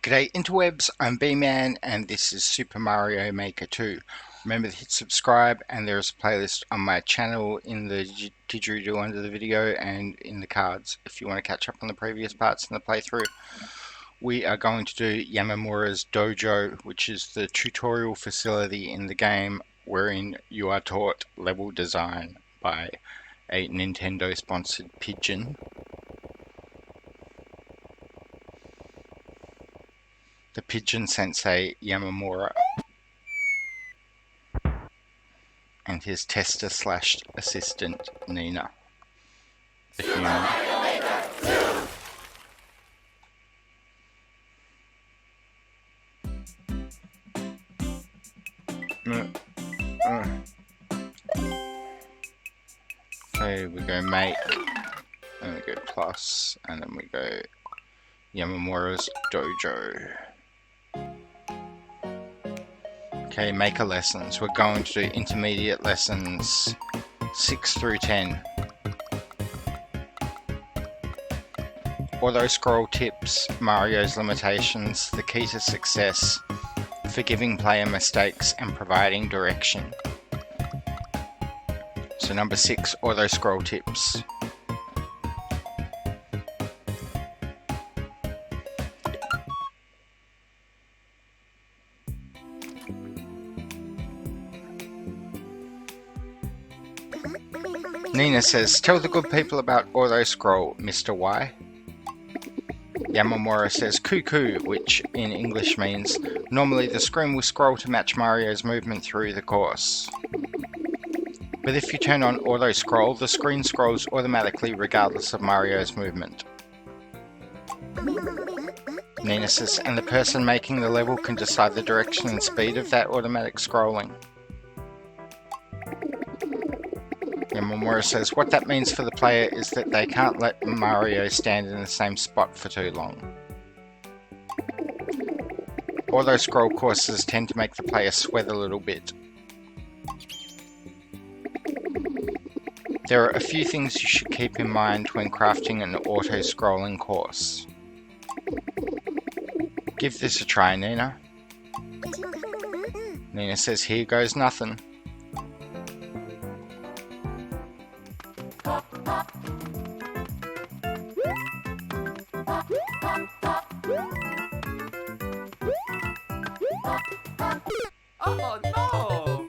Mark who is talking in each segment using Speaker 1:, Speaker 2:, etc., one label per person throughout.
Speaker 1: G'day interwebs, I'm Bman and this is Super Mario Maker 2. Remember to hit subscribe, and there is a playlist on my channel in the didgeridoo under the video and in the cards if you want to catch up on the previous parts in the playthrough. We are going to do Yamamura's Dojo, which is the tutorial facility in the game wherein you are taught level design by a Nintendo sponsored pigeon. The pigeon sensei Yamamura and his tester slash assistant Nina, the human. Okay, we go make, and we go plus, and then we go Yamamura's Dojo. Okay, maker lessons. We're going to do intermediate lessons 6 through 10. Auto-scroll tips, Mario's limitations, the key to success, forgiving player mistakes and providing direction. So number 6, auto-scroll tips. Nina says, tell the good people about auto-scroll, Mr. Y. Yamamura says, cuckoo, which in English means, normally the screen will scroll to match Mario's movement through the course. But if you turn on auto-scroll, the screen scrolls automatically regardless of Mario's movement. Nina says, and the person making the level can decide the direction and speed of that automatic scrolling. Yamamura says, what that means for the player is that they can't let Mario stand in the same spot for too long. Auto-scroll courses tend to make the player sweat a little bit. There are a few things you should keep in mind when crafting an auto-scrolling course. Give this a try, Nina. Nina says, here goes nothing.
Speaker 2: Oh no!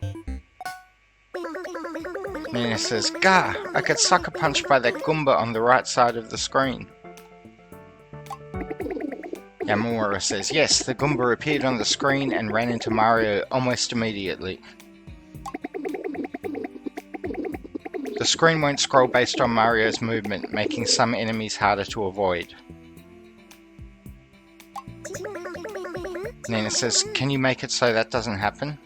Speaker 1: Nina says, gah, I got sucker punched by that Goomba on the right side of the screen. Yamamura says, yes, the Goomba appeared on the screen and ran into Mario almost immediately. The screen won't scroll based on Mario's movement, making some enemies harder to avoid. Nina says, can you make it so that doesn't happen?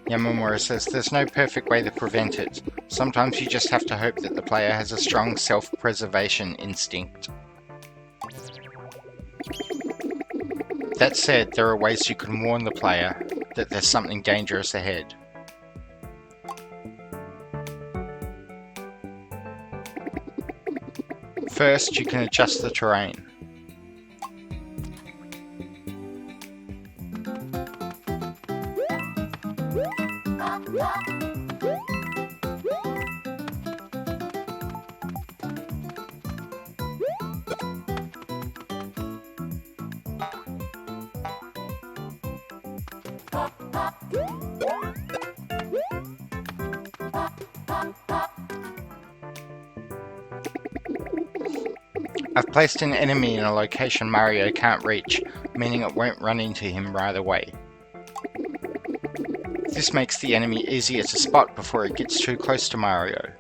Speaker 1: Yamamura says, there's no perfect way to prevent it. Sometimes you just have to hope that the player has a strong self-preservation instinct. That said, there are ways you can warn the player that there's something dangerous ahead. First, you can adjust the terrain. I've placed an enemy in a location Mario can't reach, meaning it won't run into him right away. This makes the enemy easier to spot before it gets too close to Mario.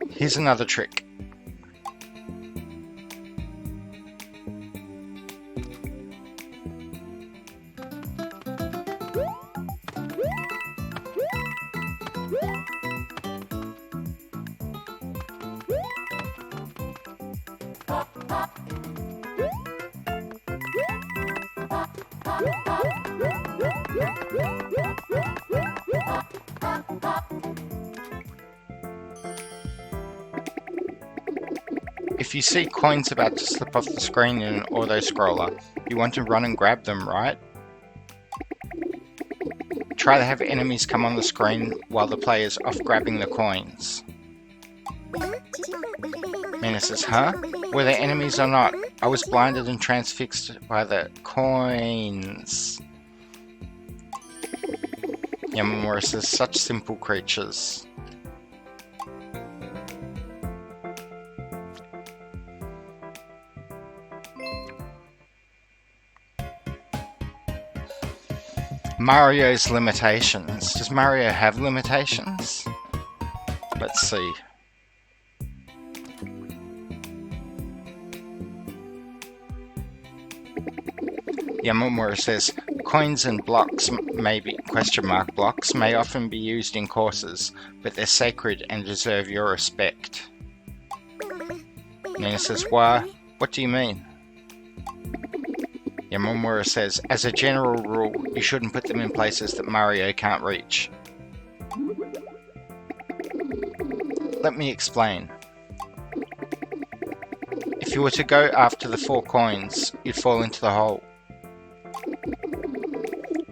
Speaker 1: Here's another trick. If you see coins about to slip off the screen in an auto-scroller, you want to run and grab them, right? Try to have enemies come on the screen while the player's off grabbing the coins. Mina says, huh? Were there enemies or not? I was blinded and transfixed by the coins. Yamamura says, such simple creatures. Mario's limitations. Does Mario have limitations? Let's see. Yamamura says, coins and blocks blocks may often be used in courses, but they're sacred and deserve your respect. Nina says, why? What do you mean? Yamamura says, as a general rule, you shouldn't put them in places that Mario can't reach. Let me explain. If you were to go after the 4 coins, you'd fall into the hole.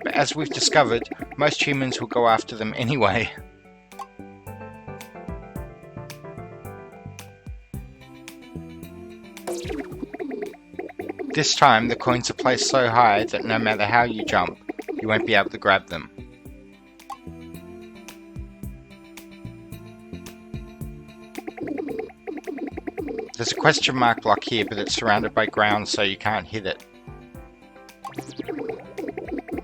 Speaker 1: But as we've discovered, most humans will go after them anyway. This time, the coins are placed so high that no matter how you jump, you won't be able to grab them. There's a question mark block here, but it's surrounded by ground so you can't hit it.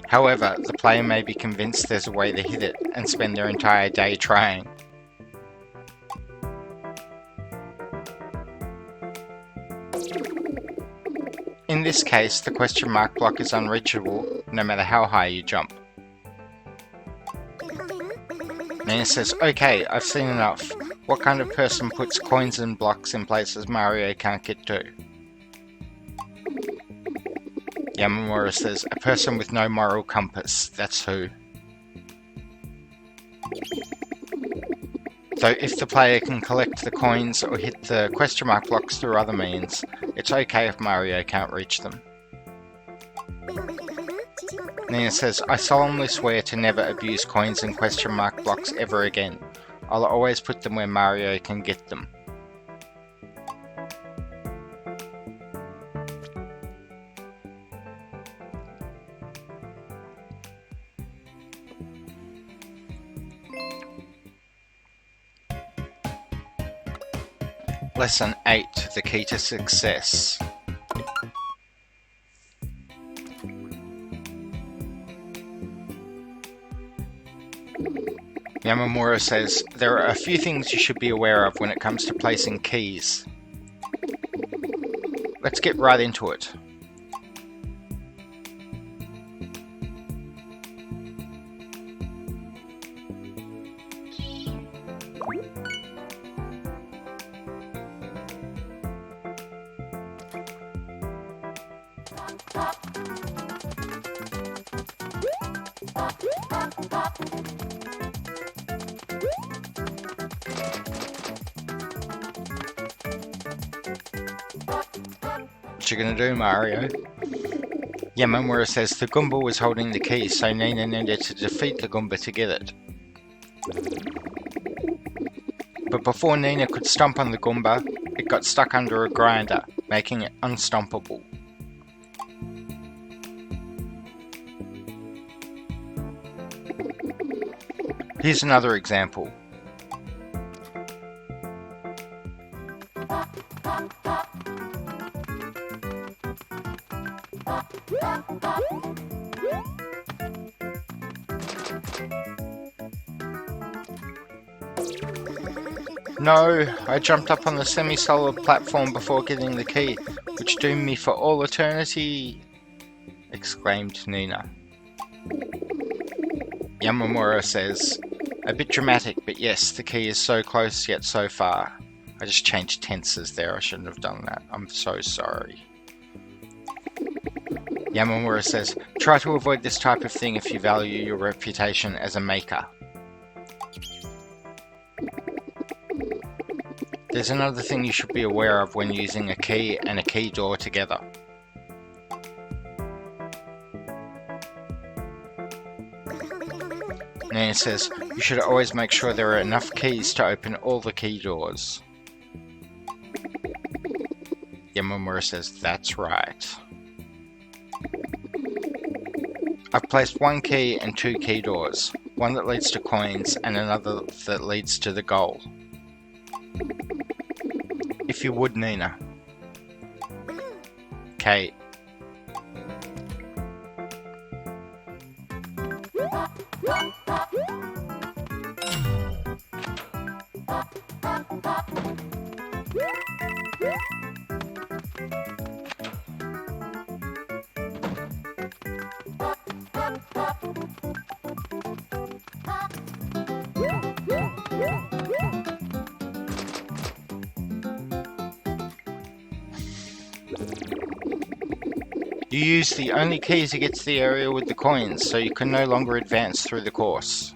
Speaker 1: However, the player may be convinced there's a way to hit it and spend their entire day trying. In this case, the question mark block is unreachable no matter how high you jump. Nina says, okay, I've seen enough. What kind of person puts coins and blocks in places Mario can't get to? Yamamura says, a person with no moral compass, that's who. So if the player can collect the coins or hit the question mark blocks through other means, it's okay if Mario can't reach them. Nina says, I solemnly swear to never abuse coins and question mark blocks ever again. I'll always put them where Mario can get them. Lesson 8, the key to success. Yamamura says, there are a few things you should be aware of when it comes to placing keys. Let's get right into it. What you gonna do, Mario? Yamamura says the Goomba was holding the key, so Nina needed to defeat the Goomba to get it. But before Nina could stomp on the Goomba, it got stuck under a grinder, making it unstompable. Here's another example. No, I jumped up on the semi-solid platform before getting the key, which doomed me for all eternity, exclaimed Nina. Yamamura says, a bit dramatic, but yes, the key is so close yet so far. I just changed tenses there, I shouldn't have done that. I'm so sorry. Yamamura says, try to avoid this type of thing if you value your reputation as a maker. There's another thing you should be aware of when using a key and a key door together. Nina says, you should always make sure there are enough keys to open all the key doors. Yamamura says, that's right. I've placed one key and two key doors, one that leads to coins and another that leads to the goal. If you would, Nina. Kate. You use the only key to get to the area with the coins, so you can no longer advance through the course.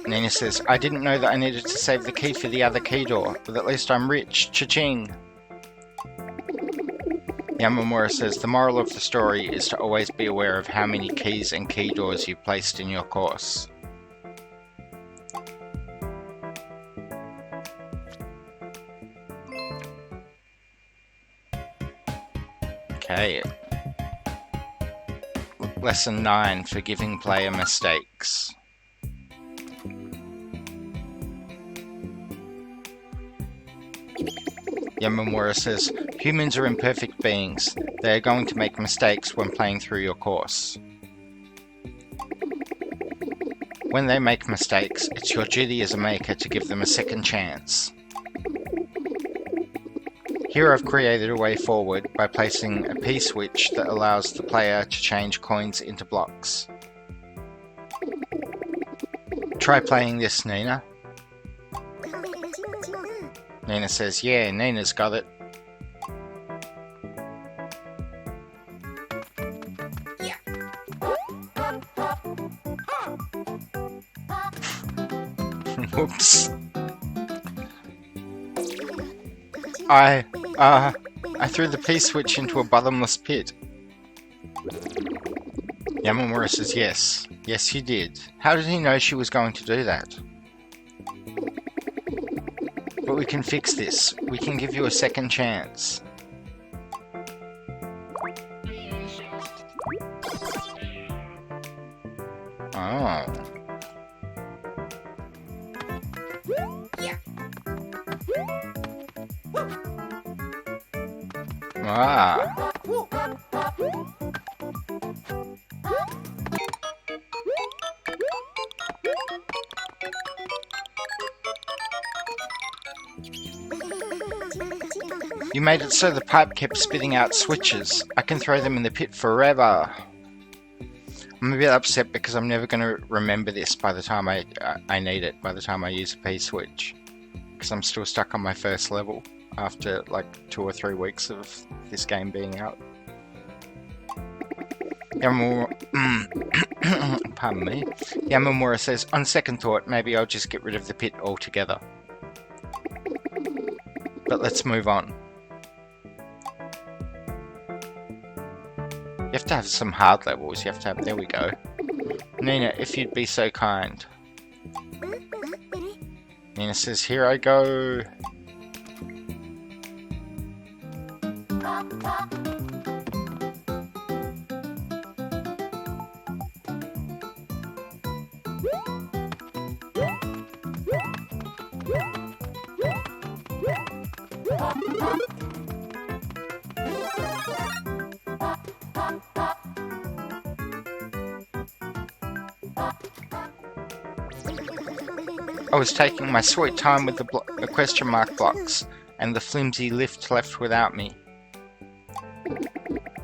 Speaker 1: Nina says, I didn't know that I needed to save the key for the other key door, but at least I'm rich. Cha-ching! Yamamura says, the moral of the story is to always be aware of how many keys and key doors you've placed in your course. Okay. Lesson 9, Forgiving Player Mistakes. Yamamura says, humans are imperfect beings. They are going to make mistakes when playing through your course. When they make mistakes, it's your duty as a maker to give them a second chance. Here I've created a way forward by placing a P-switch that allows the player to change coins into blocks. Try playing this, Nina. Nina says, yeah, Nina's got it. Whoops. I threw the P-switch into a bottomless pit. Yamamura says, yes. Yes, you did. How did he know she was going to do that? But we can fix this. We can give you a second chance. Oh. Ah. You made it so the pipe kept spitting out switches. I can throw them in the pit forever. I'm a bit upset because I'm never going to remember this by the time I need it, by the time I use a P-switch. Because I'm still stuck on my first level after like 2 or 3 weeks of this game being out. Pardon me. Yamamura says, on second thought, maybe I'll just get rid of the pit altogether. But let's move on. You have to have some hard levels. You have to have... There we go. Nina, if you'd be so kind. Nina says, here I go. I was taking my sweet time with the question mark blocks and the flimsy lift left without me.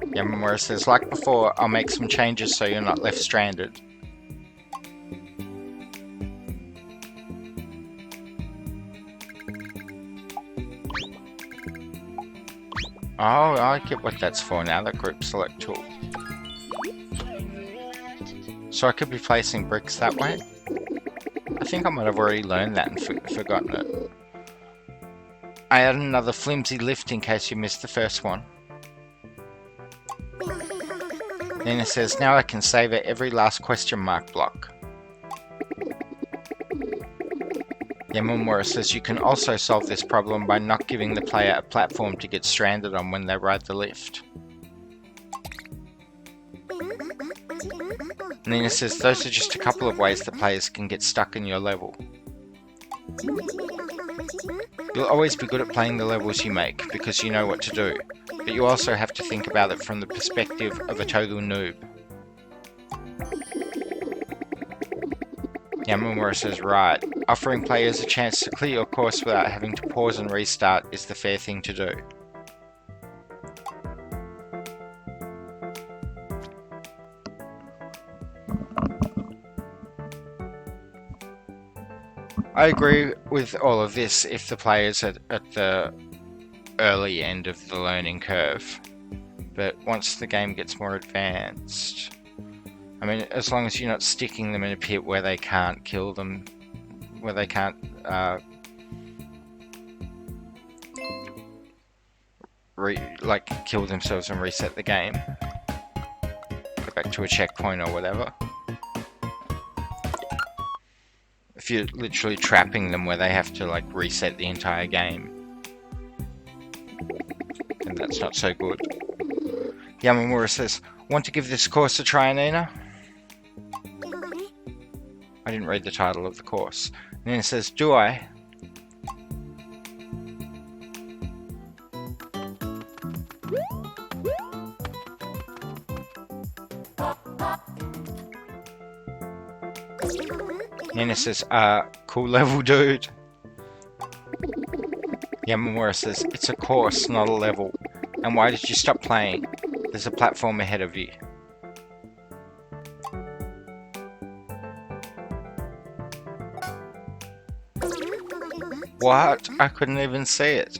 Speaker 1: Yamamura says, like before, I'll make some changes so you're not left stranded. Oh, I get what that's for now, the group select tool. So I could be placing bricks that way? I think I might have already learned that and forgotten it. I added another flimsy lift in case you missed the first one. Then it says, now I can save at every last question mark block. Yamamura says you can also solve this problem by not giving the player a platform to get stranded on when they ride the lift. And then it says those are just a couple of ways that players can get stuck in your level. You'll always be good at playing the levels you make because you know what to do, but you also have to think about it from the perspective of a total noob. Yamamura says, right, offering players a chance to clear your course without having to pause and restart is the fair thing to do. I agree with all of this if the player's at the early end of the learning curve, but once the game gets more advanced, I mean, as long as you're not sticking them in a pit where they can't kill them, where they can't kill themselves and reset the game, go back to a checkpoint or whatever. If you're literally trapping them where they have to like reset the entire game, then that's not so good. Yamamura says, want to give this course a try, Nina? I didn't read the title of the course. And then it says, do I? And then it says, cool level, dude. Yamamura says, it's a course, not a level. And why did you stop playing? There's a platform ahead of you. What? I couldn't even see it.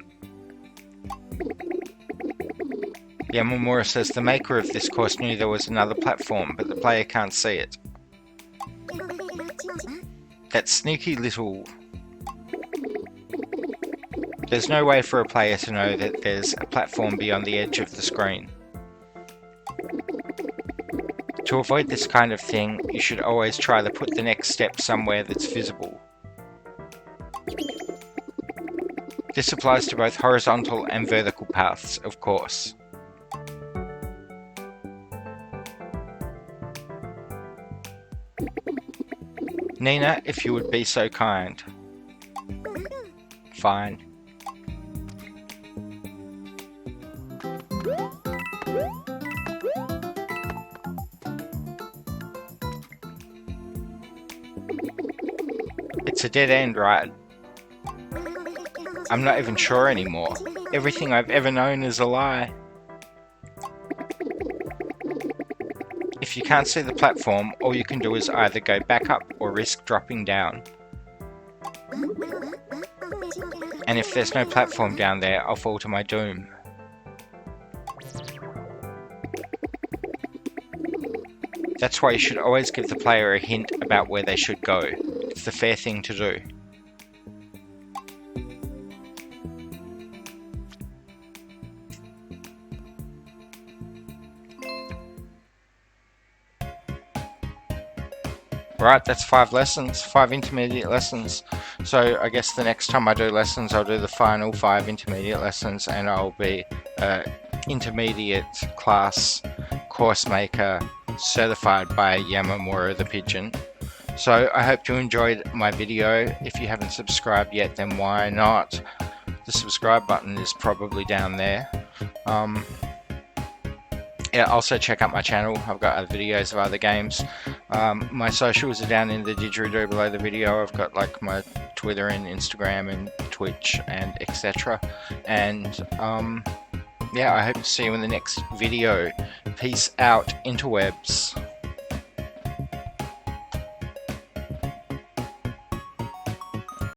Speaker 1: Yamamura says the maker of this course knew there was another platform, but the player can't see it. That sneaky little... There's no way for a player to know that there's a platform beyond the edge of the screen. To avoid this kind of thing, you should always try to put the next step somewhere that's visible. This applies to both horizontal and vertical paths, of course. Nina, if you would be so kind. Fine. It's a dead end, right? I'm not even sure anymore. Everything I've ever known is a lie. If you can't see the platform, all you can do is either go back up or risk dropping down. And if there's no platform down there, I'll fall to my doom. That's why you should always give the player a hint about where they should go. It's the fair thing to do. Right, that's 5 lessons, 5 intermediate lessons. So I guess the next time I do lessons, I'll do the final 5 intermediate lessons, and I'll be intermediate class course maker certified by Yamamura the pigeon. So I hope you enjoyed my video. If you haven't subscribed yet, then why not? The subscribe button is probably down there. Yeah, also check out my channel. I've got other videos of other games. My socials are down in the didgeridoo below the video. I've got like my Twitter and Instagram and Twitch and etc. And yeah, I hope to see you in the next video. Peace out, interwebs.